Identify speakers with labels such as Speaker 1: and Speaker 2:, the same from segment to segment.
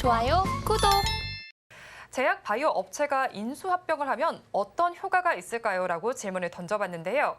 Speaker 1: 좋아요, 구독!
Speaker 2: 제약 바이오 업체가 인수합병을 하면 어떤 효과가 있을까요? 라고 질문을 던져봤는데요.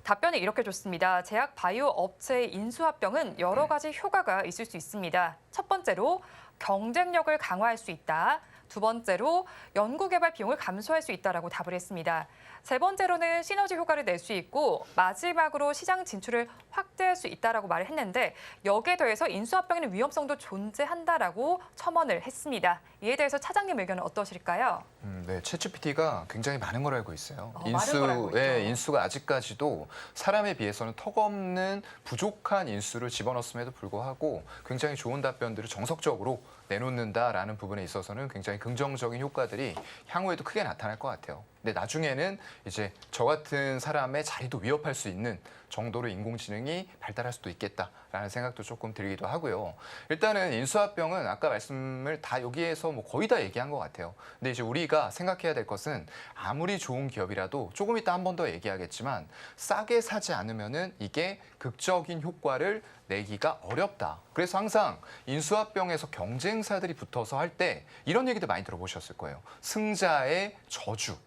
Speaker 2: 답변이 이렇게 좋습니다. 제약 바이오 업체의 인수합병은 여러 가지 효과가 있을 수 있습니다. 첫 번째로 경쟁력을 강화할 수 있다. 두 번째로 연구개발 비용을 감소할 수 있다라고 답을 했습니다. 세 번째로는 시너지 효과를 낼 수 있고 마지막으로 시장 진출을 확대할 수 있다라고 말을 했는데 여기에 더해서 인수합병에는 위험성도 존재한다라고 첨언을 했습니다. 이에 대해서 차장님 의견은 어떠실까요?
Speaker 3: 네, 챗GPT가 굉장히 많은 걸 알고 있어요.
Speaker 2: 많은 걸 알고 있죠.
Speaker 3: 인수가 아직까지도 사람에 비해서는 턱없는 부족한 인수를 집어넣었음에도 불구하고 굉장히 좋은 답변들을 정석적으로 내놓는다라는 부분에 있어서는 굉장히 긍정적인 효과들이 향후에도 크게 나타날 것 같아요. 근데 나중에는 이제 저 같은 사람의 자리도 위협할 수 있는 정도로 인공지능이 발달할 수도 있겠다라는 생각도 조금 들기도 하고요. 일단은 인수합병은 아까 말씀을 다 여기에서 뭐 거의 다 얘기한 것 같아요. 근데 이제 우리가 생각해야 될 것은 아무리 좋은 기업이라도 조금 이따 한 번 더 얘기하겠지만 싸게 사지 않으면은 이게 극적인 효과를 내기가 어렵다. 그래서 항상 인수합병에서 경쟁사들이 붙어서 할 때 이런 얘기도 많이 들어보셨을 거예요. 승자의 저주.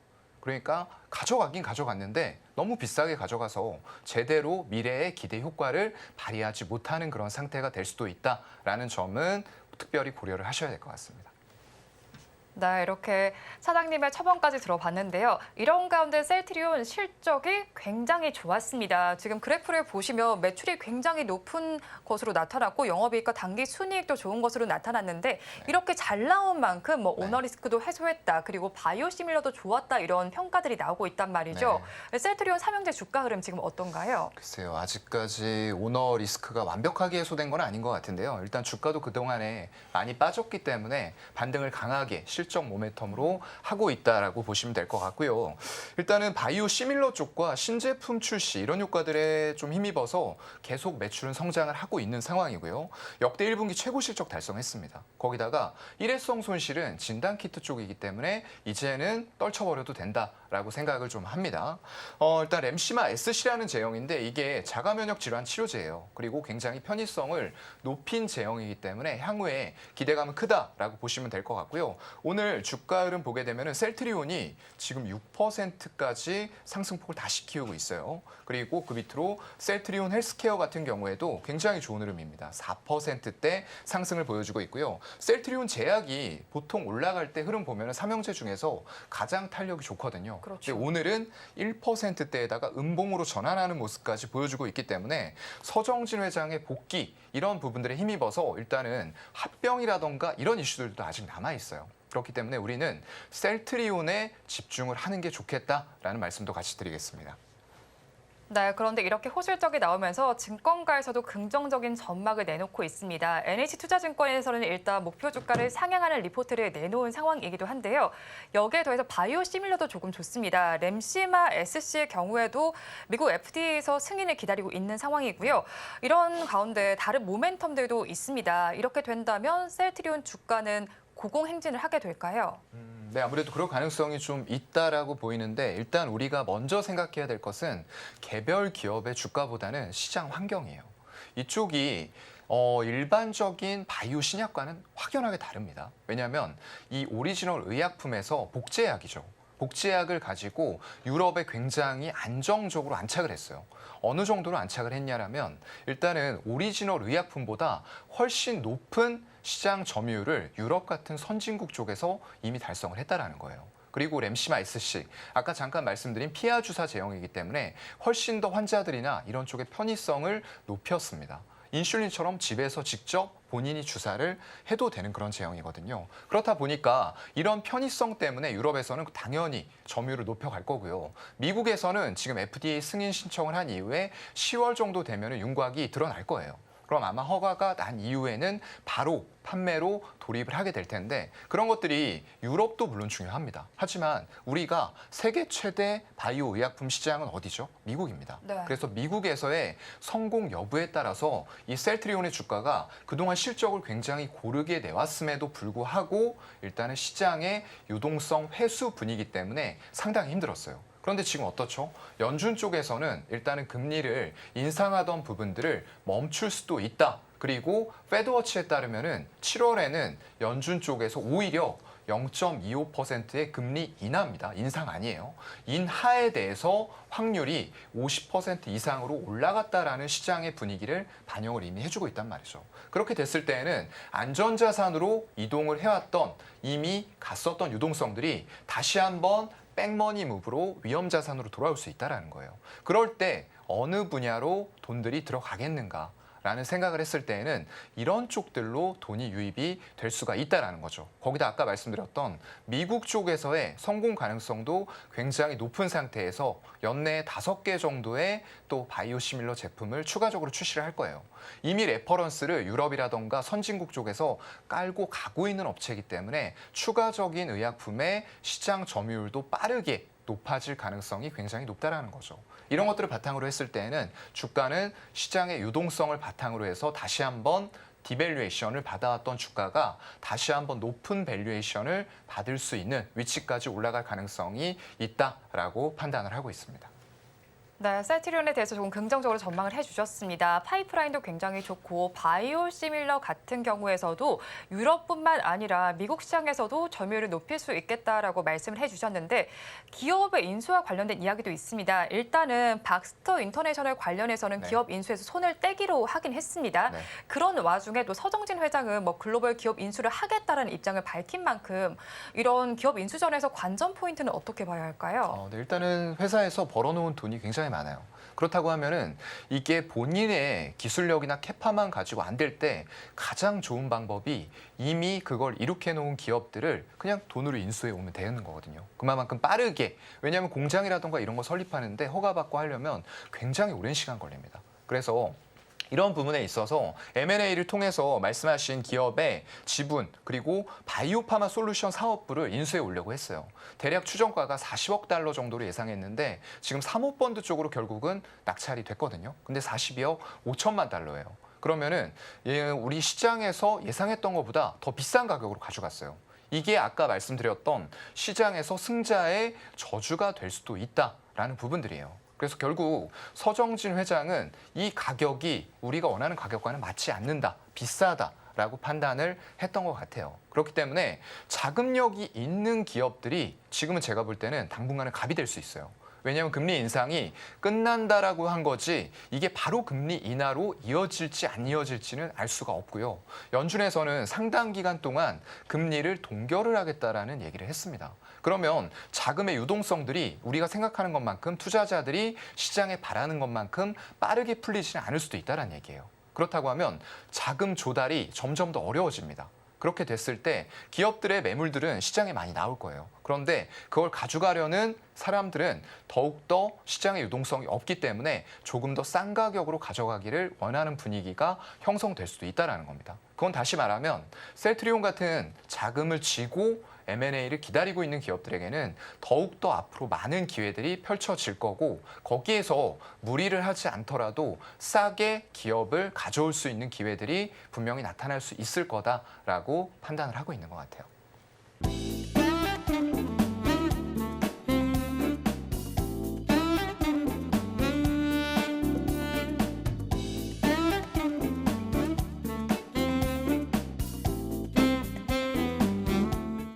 Speaker 3: 그러니까 가져가긴 가져갔는데 너무 비싸게 가져가서 제대로 미래의 기대 효과를 발휘하지 못하는 그런 상태가 될 수도 있다라는 점은 특별히 고려를 하셔야 될 것 같습니다.
Speaker 2: 네, 이렇게 차장님의 첨언까지 들어봤는데요. 이런 가운데 셀트리온 실적이 굉장히 좋았습니다. 지금 그래프를 보시면 매출이 굉장히 높은 것으로 나타났고 영업이익과 당기 순이익도 좋은 것으로 나타났는데 이렇게 잘 나온 만큼 뭐 오너 리스크도 해소했다. 그리고 바이오 시밀러도 좋았다. 이런 평가들이 나오고 있단 말이죠. 셀트리온 삼형제 주가 흐름 지금 어떤가요?
Speaker 3: 글쎄요, 아직까지 오너 리스크가 완벽하게 해소된 건 아닌 것 같은데요. 일단 주가도 그동안에 많이 빠졌기 때문에 반등을 강하게 실적 모멘텀으로 하고 있다라고 보시면 될 것 같고요. 일단은 바이오 시밀러 쪽과 신제품 출시 이런 효과들에 좀 힘입어서 계속 매출은 성장을 하고 있는 상황이고요. 역대 1분기 최고 실적 달성했습니다. 거기다가 일회성 손실은 진단 키트 쪽이기 때문에 이제는 떨쳐버려도 된다라고 생각을 좀 합니다. 일단 램시마 SC라는 제형인데 이게 자가 면역 질환 치료제예요. 그리고 굉장히 편의성을 높인 제형이기 때문에 향후에 기대감은 크다라고 보시면 될 것 같고요. 오늘 주가 흐름 보게 되면 셀트리온이 지금 6%까지 상승폭을 다시 키우고 있어요. 그리고 그 밑으로 셀트리온 헬스케어 같은 경우에도 굉장히 좋은 흐름입니다. 4%대 상승을 보여주고 있고요. 셀트리온 제약이 보통 올라갈 때 흐름 보면 삼형제 중에서 가장 탄력이 좋거든요.
Speaker 2: 그렇죠.
Speaker 3: 근데 오늘은 1%대에다가 음봉으로 전환하는 모습까지 보여주고 있기 때문에 서정진 회장의 복귀 이런 부분들에 힘입어서 일단은 합병이라던가 이런 이슈들도 아직 남아 있어요. 그렇기 때문에 우리는 셀트리온에 집중을 하는 게 좋겠다라는 말씀도 같이 드리겠습니다.
Speaker 2: 네, 그런데 이렇게 호실적이 나오면서 증권가에서도 긍정적인 전망을 내놓고 있습니다. NH투자증권에서는 일단 목표 주가를 상향하는 리포트를 내놓은 상황이기도 한데요. 여기에 더해서 바이오 시밀러도 조금 좋습니다. 램시마 SC의 경우에도 미국 FDA에서 승인을 기다리고 있는 상황이고요. 이런 가운데 다른 모멘텀들도 있습니다. 이렇게 된다면 셀트리온 주가는 고공행진을 하게 될까요?
Speaker 3: 네, 아무래도 그럴 가능성이 좀 있다라고 보이는데 일단 우리가 먼저 생각해야 될 것은 개별 기업의 주가보다는 시장 환경이에요. 이쪽이 일반적인 바이오 신약과는 확연하게 다릅니다. 왜냐하면 이 오리지널 의약품에서 복제약이죠. 복제약을 가지고 유럽에 굉장히 안정적으로 안착을 했어요. 어느 정도로 안착을 했냐라면 일단은 오리지널 의약품보다 훨씬 높은 시장 점유율을 유럽 같은 선진국 쪽에서 이미 달성을 했다라는 거예요. 그리고 램시마 SC, 아까 잠깐 말씀드린 피하 주사 제형이기 때문에 훨씬 더 환자들이나 이런 쪽의 편의성을 높였습니다. 인슐린처럼 집에서 직접 본인이 주사를 해도 되는 그런 제형이거든요. 그렇다 보니까 이런 편의성 때문에 유럽에서는 당연히 점유율을 높여갈 거고요. 미국에서는 지금 FDA 승인 신청을 한 이후에 10월 정도 되면 윤곽이 드러날 거예요. 그럼 아마 허가가 난 이후에는 바로 판매로 돌입을 하게 될 텐데 그런 것들이 유럽도 물론 중요합니다. 하지만 우리가 세계 최대 바이오 의약품 시장은 어디죠? 미국입니다.
Speaker 2: 네.
Speaker 3: 그래서 미국에서의 성공 여부에 따라서 이 셀트리온의 주가가 그동안 실적을 굉장히 고르게 내왔음에도 불구하고 일단은 시장의 유동성 회수 분위기 때문에 상당히 힘들었어요. 그런데 지금 어떻죠? 연준 쪽에서는 일단은 금리를 인상하던 부분들을 멈출 수도 있다. 그리고 페드워치에 따르면은 7월에는 연준 쪽에서 오히려 0.25%의 금리 인하입니다. 인상 아니에요. 인하에 대해서 확률이 50% 이상으로 올라갔다라는 시장의 분위기를 반영을 이미 해주고 있단 말이죠. 그렇게 됐을 때에는 안전자산으로 이동을 해왔던 이미 갔었던 유동성들이 다시 한번 백머니 무브로 위험자산으로 돌아올 수 있다는 거예요. 그럴 때 어느 분야로 돈들이 들어가겠는가? 라는 생각을 했을 때에는 이런 쪽들로 돈이 유입이 될 수가 있다는 거죠. 거기다 아까 말씀드렸던 미국 쪽에서의 성공 가능성도 굉장히 높은 상태에서 연내에 5개 정도의 또 바이오시밀러 제품을 추가적으로 출시를 할 거예요. 이미 레퍼런스를 유럽이라던가 선진국 쪽에서 깔고 가고 있는 업체이기 때문에 추가적인 의약품의 시장 점유율도 빠르게 높아질 가능성이 굉장히 높다라는 거죠. 이런 것들을 바탕으로 했을 때에는 주가는 시장의 유동성을 바탕으로 해서 다시 한번 디밸류에이션을 받아왔던 주가가 다시 한번 높은 밸류에이션을 받을 수 있는 위치까지 올라갈 가능성이 있다라고 판단을 하고 있습니다.
Speaker 2: 네, 셀트리온에 대해서 조금 긍정적으로 전망을 해주셨습니다. 파이프라인도 굉장히 좋고 바이오시밀러 같은 경우에서도 유럽뿐만 아니라 미국 시장에서도 점유율을 높일 수 있겠다라고 말씀을 해주셨는데 기업의 인수와 관련된 이야기도 있습니다. 일단은 박스터 인터내셔널 관련해서는
Speaker 3: 네.
Speaker 2: 기업 인수에서 손을 떼기로 하긴 했습니다.
Speaker 3: 네.
Speaker 2: 그런 와중에 또 서정진 회장은 뭐 글로벌 기업 인수를 하겠다라는 입장을 밝힌 만큼 이런 기업 인수전에서 관전 포인트는 어떻게 봐야 할까요?
Speaker 3: 네, 일단은 회사에서 벌어놓은 돈이 굉장히 많아요. 그렇다고 하면은 이게 본인의 기술력이나 캐파만 가지고 안 될 때 가장 좋은 방법이 이미 그걸 이룩해 놓은 기업들을 그냥 돈으로 인수해 오면 되는 거거든요. 그만큼 빠르게, 왜냐하면 공장이라던가 이런 거 설립하는데 허가받고 하려면 굉장히 오랜 시간 걸립니다. 그래서 이런 부분에 있어서 M&A를 통해서 말씀하신 기업의 지분 그리고 바이오파마 솔루션 사업부를 인수해 오려고 했어요. 대략 추정가가 40억 달러 정도로 예상했는데 지금 사모펀드 쪽으로 결국은 낙찰이 됐거든요. 근데 42억 5천만 달러예요. 그러면은 우리 시장에서 예상했던 것보다 더 비싼 가격으로 가져갔어요. 이게 아까 말씀드렸던 시장에서 승자의 저주가 될 수도 있다라는 부분들이에요. 그래서 결국 서정진 회장은 이 가격이 우리가 원하는 가격과는 맞지 않는다, 비싸다라고 판단을 했던 것 같아요. 그렇기 때문에 자금력이 있는 기업들이 지금은 제가 볼 때는 당분간은 갑이 될 수 있어요. 왜냐하면 금리 인상이 끝난다라고 한 거지 이게 바로 금리 인하로 이어질지 안 이어질지는 알 수가 없고요. 연준에서는 상당 기간 동안 금리를 동결을 하겠다라는 얘기를 했습니다. 그러면 자금의 유동성들이 우리가 생각하는 것만큼 투자자들이 시장에 바라는 것만큼 빠르게 풀리지는 않을 수도 있다는 얘기예요. 그렇다고 하면 자금 조달이 점점 더 어려워집니다. 그렇게 됐을 때 기업들의 매물들은 시장에 많이 나올 거예요. 그런데 그걸 가져가려는 사람들은 더욱더 시장의 유동성이 없기 때문에 조금 더 싼 가격으로 가져가기를 원하는 분위기가 형성될 수도 있다는 겁니다. 그건 다시 말하면 셀트리온 같은 자금을 쥐고 M&A를 기다리고 있는 기업들에게는 더욱더 앞으로 많은 기회들이 펼쳐질 거고 거기에서 무리를 하지 않더라도 싸게 기업을 가져올 수 있는 기회들이 분명히 나타날 수 있을 거다라고 판단을 하고 있는 것 같아요.